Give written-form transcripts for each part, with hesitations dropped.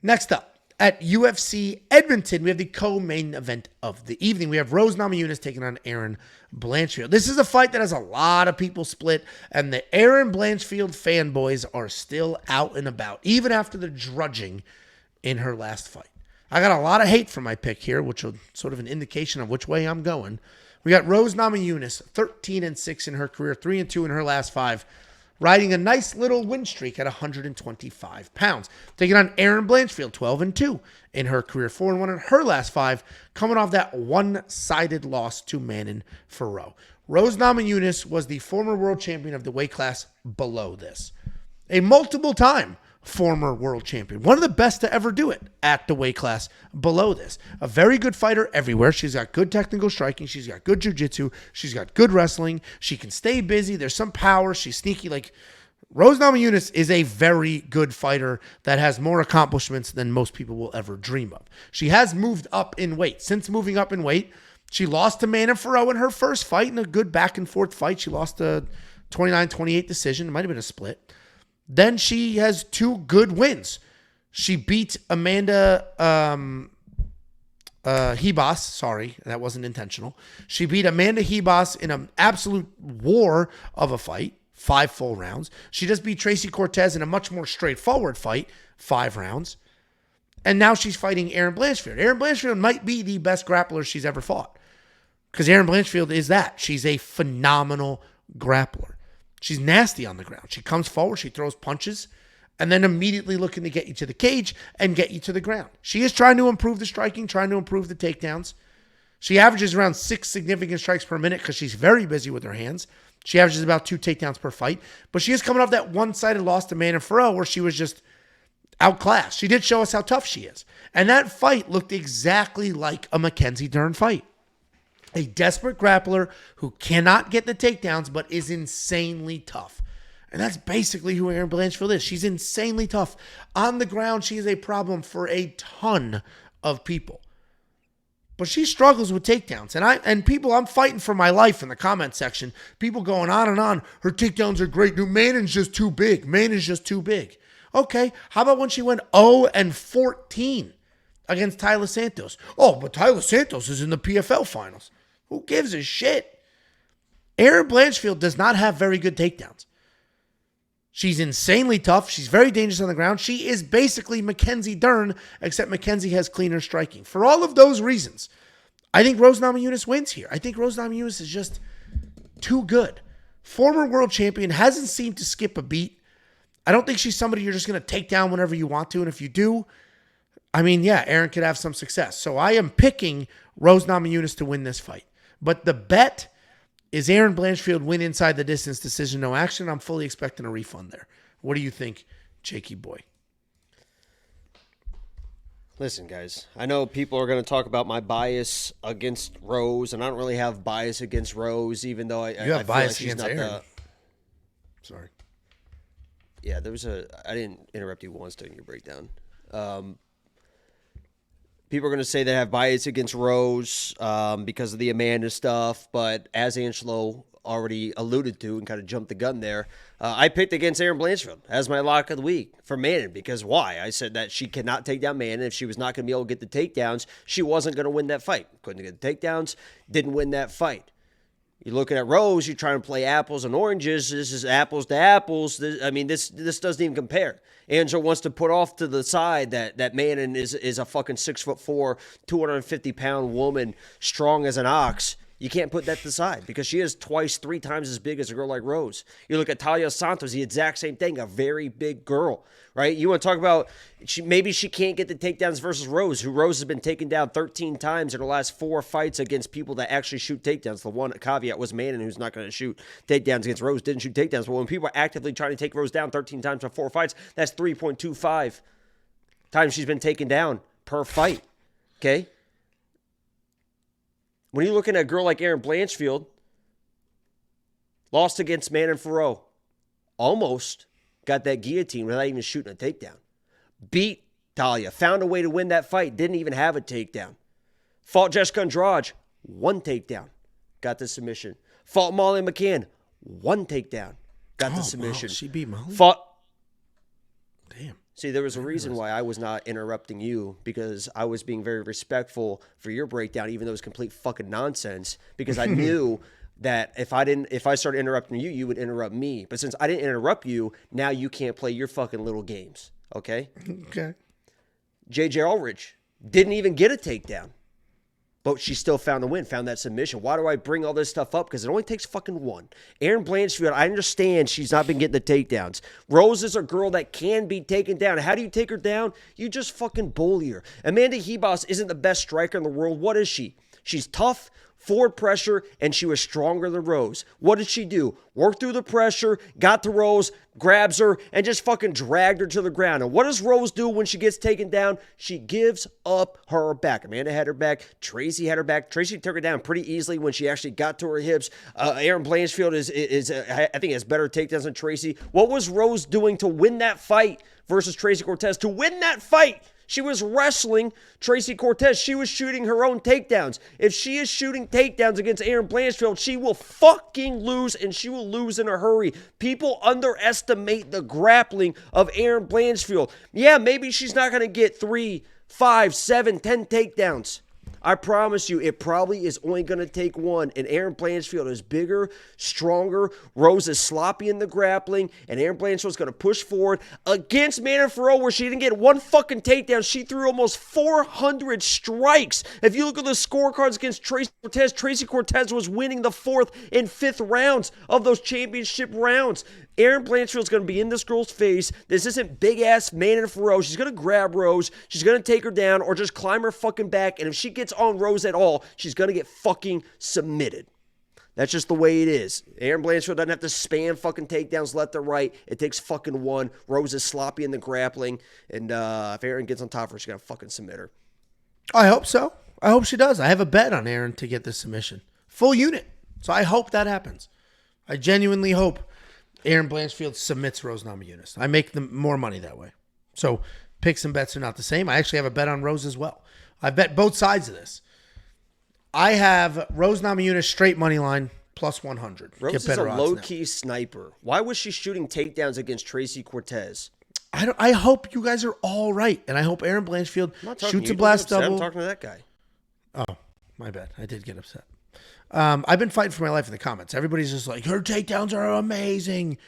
Next up, at UFC Edmonton, we have the co-main event of the evening. We have Rose Namajunas taking on Erin Blanchfield. This is a fight that has a lot of people split, and the Erin Blanchfield fanboys are still out and about, even after the drudging in her last fight. I got a lot of hate for my pick here, which is sort of an indication of which way I'm going. We got Rose Namajunas, 13-6 in her career, 3-2 in her last 5. Riding a nice little win streak at 125 pounds. Taking on Erin Blanchfield, 12-2 in her career, 4-1 in her last 5, coming off that one-sided loss to Manon Fiorot. Rose Namajunas was the former world champion of the weight class below this. A multiple-time former world champion. One of the best to ever do it at the weight class below this. A very good fighter everywhere. She's got good technical striking. She's got good jiu-jitsu. She's got good wrestling. She can stay busy. There's some power. She's sneaky. Like, Rose Namajunas is a very good fighter that has more accomplishments than most people will ever dream of. She has moved up in weight. Since moving up in weight, she lost to Manon Fiorot in her first fight in a good back-and-forth fight. She lost a 29-28 decision. It might have been a split. Then she has 2 good wins. She beat Amanda Hebos. Sorry, that wasn't intentional. She beat Amanda Hebos in an absolute war of a fight, 5 full rounds. She just beat Tracy Cortez in a much more straightforward fight, 5 rounds. And now she's fighting Erin Blanchfield. Erin Blanchfield might be the best grappler she's ever fought, because Erin Blanchfield is that. She's a phenomenal grappler. She's nasty on the ground. She comes forward, she throws punches, and then immediately looking to get you to the cage and get you to the ground. She is trying to improve the striking, trying to improve the takedowns. She averages around 6 significant strikes per minute because she's very busy with her hands. She averages about 2 takedowns per fight. But she is coming off that one-sided loss to Manon Fiorot where she was just outclassed. She did show us how tough she is. And that fight looked exactly like a Mackenzie Dern fight. A desperate grappler who cannot get the takedowns but is insanely tough. And that's basically who Erin Blanchfield is. She's insanely tough. On the ground, she is a problem for a ton of people. But she struggles with takedowns. And people, I'm fighting for my life in the comment section. People going on and on. Her takedowns are great. No, Manon's just too big. Manon's just too big. Okay, how about when she went 0-14 against Tyler Santos? Oh, but Tyler Santos is in the PFL finals. Who gives a shit? Erin Blanchfield does not have very good takedowns. She's insanely tough. She's very dangerous on the ground. She is basically Mackenzie Dern, except Mackenzie has cleaner striking. For all of those reasons, I think Rose Namajunas wins here. I think Rose Namajunas is just too good. Former world champion, hasn't seemed to skip a beat. I don't think she's somebody you're just going to take down whenever you want to. And if you do, I mean, yeah, Erin could have some success. So I am picking Rose Namajunas to win this fight. But the bet is Erin Blanchfield win inside the distance, decision, no action. I'm fully expecting a refund there. What do you think, Jakey boy? Listen, guys, I know people are going to talk about my bias against Rose, and I don't really have bias against Rose, even though I have bias feel like against Erin. Sorry. Yeah, I didn't interrupt you once during your breakdown. People are going to say they have bias against Rose because of the Amanda stuff, but as Angelo already alluded to and kind of jumped the gun there, I picked against Erin Blanchfield as my lock of the week for Manon. Because why? I said that she cannot take down Manon. If she was not going to be able to get the takedowns, she wasn't going to win that fight. Couldn't get the takedowns, didn't win that fight. You're looking at Rose, you're trying to play apples and oranges. This is apples to apples. This doesn't even compare. Angela wants to put off to the side that Manon is a fucking 6'4", 250-pound woman, strong as an ox. You can't put that to the side because she is 3 times as big as a girl like Rose. You look at Talia Santos, the exact same thing, a very big girl, right? You want to talk about maybe she can't get the takedowns versus Rose, who Rose has been taken down 13 times in her last 4 fights against people that actually shoot takedowns. The one caveat was Manon, who's not going to shoot takedowns against Rose, didn't shoot takedowns. But when people are actively trying to take Rose down 13 times in 4 fights, that's 3.25 times she's been taken down per fight, okay? When you're looking at a girl like Erin Blanchfield, lost against Manon Fiorot, almost got that guillotine without even shooting a takedown. Beat Talia, found a way to win that fight, didn't even have a takedown. Fought Jessica Andrade, 1 takedown, got the submission. Fought Molly McCann, 1 takedown, got the submission. Wow, she beat Molly? Fought. Damn. See, there was a reason why I was not interrupting you, because I was being very respectful for your breakdown, even though it was complete fucking nonsense, because I knew that if I started interrupting you, you would interrupt me. But since I didn't interrupt you, now you can't play your fucking little games. Okay? Okay. JJ Ulrich didn't even get a takedown, but she still found the win, found that submission. Why do I bring all this stuff up? Because it only takes fucking one. Erin Blanchfield, I understand she's not been getting the takedowns. Rose is a girl that can be taken down. How do you take her down? You just fucking bully her. Amanda Hebos isn't the best striker in the world. What is she? She's tough, forward pressure, and she was stronger than Rose. What did she do? Worked through the pressure, got to Rose, grabs her, and just fucking dragged her to the ground. And what does Rose do when she gets taken down? She gives up her back. Amanda had her back. Tracy had her back. Tracy took her down pretty easily when she actually got to her hips. Erin Blanchfield is I think has better takedowns than Tracy. What was Rose doing to win that fight versus Tracy Cortez? To win that fight, she was wrestling Tracy Cortez. She was shooting her own takedowns. If she is shooting takedowns against Erin Blanchfield, she will fucking lose, and she will lose in a hurry. People underestimate the grappling of Erin Blanchfield. Yeah, maybe she's not going to get 3, 5, 7, 10 takedowns. I promise you, it probably is only going to take one. And Erin Blanchfield is bigger, stronger. Rose is sloppy in the grappling. And Erin Blanchfield is going to push forward against Manon Farrell, where she didn't get one fucking takedown. She threw almost 400 strikes. If you look at the scorecards against Tracy Cortez was winning the 4th and 5th rounds of those championship rounds. Erin Blanchfield's going to be in this girl's face. This isn't big-ass Manon Farrell. She's going to grab Rose. She's going to take her down or just climb her fucking back. And if she gets on Rose at all, she's going to get fucking submitted. That's just the way it is. Erin Blanchfield doesn't have to spam fucking takedowns left or right. It takes fucking one. Rose is sloppy in the grappling. And if Erin gets on top of her, she's going to fucking submit her. I hope so. I hope she does. I have a bet on Erin to get this submission. Full unit. So I hope that happens. I genuinely hope Erin Blanchfield submits Rose Namajunas. I make them more money that way. So picks and bets are not the same. I actually have a bet on Rose as well. I bet both sides of this. I have Rose Namajunas straight money line plus 100. Rose is a low-key sniper. Why was she shooting takedowns against Tracy Cortez? I hope you guys are all right, and I hope Erin Blanchfield shoots a blast double. I'm talking to that guy. Oh, my bad. I did get upset. I've been fighting for my life in the comments. Everybody's just like, her takedowns are amazing.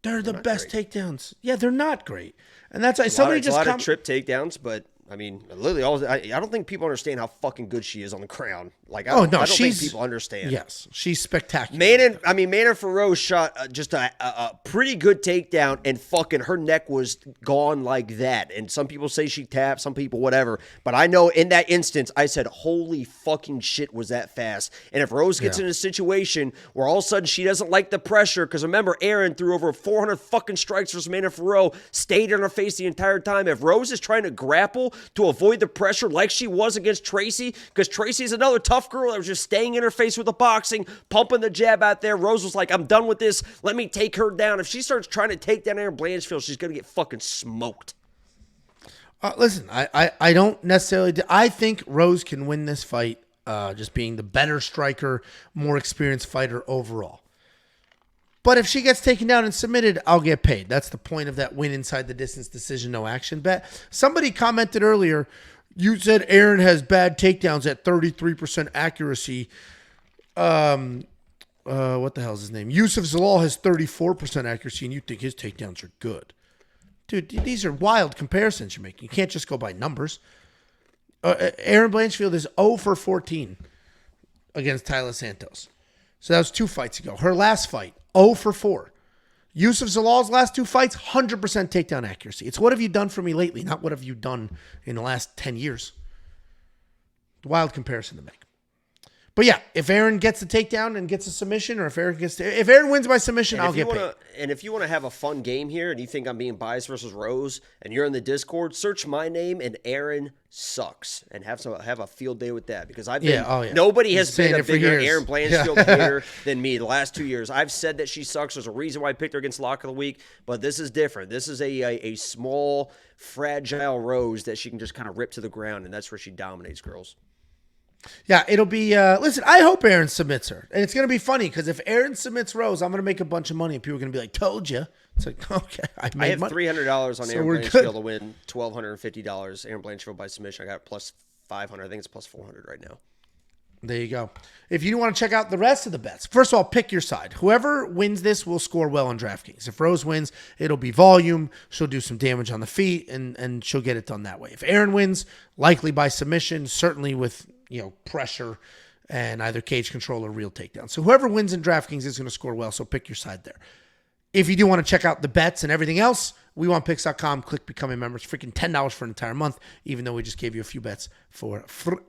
They're the best takedowns. Yeah, they're not great. And that's why somebody just a lot of trip takedowns, but I mean, literally, I don't think people understand how fucking good she is on the ground. Like, I don't think people understand. Yes, she's spectacular. Manon Farrell shot just a pretty good takedown, and fucking her neck was gone like that. And some people say she tapped, some people whatever. But I know in that instance, I said, holy fucking shit, was that fast. And if Rose gets in a situation where all of a sudden she doesn't like the pressure, because remember, Erin threw over 400 fucking strikes versus Manon Farrell, stayed in her face the entire time. If Rose is trying to grapple to avoid the pressure like she was against Tracy, because Tracy's another tough girl that was just staying in her face with the boxing, pumping the jab out there. Rose was like, I'm done with this. Let me take her down. If she starts trying to take down Erin Blanchfield, she's going to get fucking smoked. Listen, I don't necessarily... I think Rose can win this fight, just being the better striker, more experienced fighter overall. But if she gets taken down and submitted, I'll get paid. That's the point of that win inside the distance decision, no action bet. Somebody commented earlier, you said Erin has bad takedowns at 33% accuracy. What the hell is his name? Yusuf Zalal has 34% accuracy, and you think his takedowns are good. Dude, these are wild comparisons you're making. You can't just go by numbers. Erin Blanchfield is 0 for 14 against Tyler Santos. So that was 2 fights ago. Her last fight, 0 for 4. Yusuf Zalal's last 2 fights, 100% takedown accuracy. It's what have you done for me lately, not what have you done in the last 10 years. Wild comparison to make. But yeah, if Erin gets a takedown and gets a submission, or if Erin wins by submission, I'll get paid. And if you want to have a fun game here, and you think I'm being biased versus Rose, and you're in the Discord, search my name and Erin sucks, and have a field day with that, because I've been nobody has been a bigger Erin Blanchfield hater than me the last 2 years. I've said that she sucks. There's a reason why I picked her against Lock of the Week, but this is different. This is a small, fragile Rose that she can just kind of rip to the ground, and that's where she dominates girls. Yeah, it'll be, listen, I hope Erin submits her. And it's going to be funny because if Erin submits Rose, I'm going to make a bunch of money and people are going to be like, told you. It's like, okay, I have money. $300 on So Erin we're Blanchfield good. to win $1,250. Erin Blanchfield by submission. I got plus 500. I think it's plus 400 right now. There you go. If you want to check out the rest of the bets, first of all, pick your side. Whoever wins this will score well on DraftKings. If Rose wins, it'll be volume. She'll do some damage on the feet, and she'll get it done that way. If Erin wins, likely by submission, certainly with pressure and either cage control or real takedown. So whoever wins in DraftKings is going to score well, so pick your side there. If you do want to check out the bets and everything else, WeWantPicks.com, click Become a Member. It's freaking $10 for an entire month, even though we just gave you a few bets for free.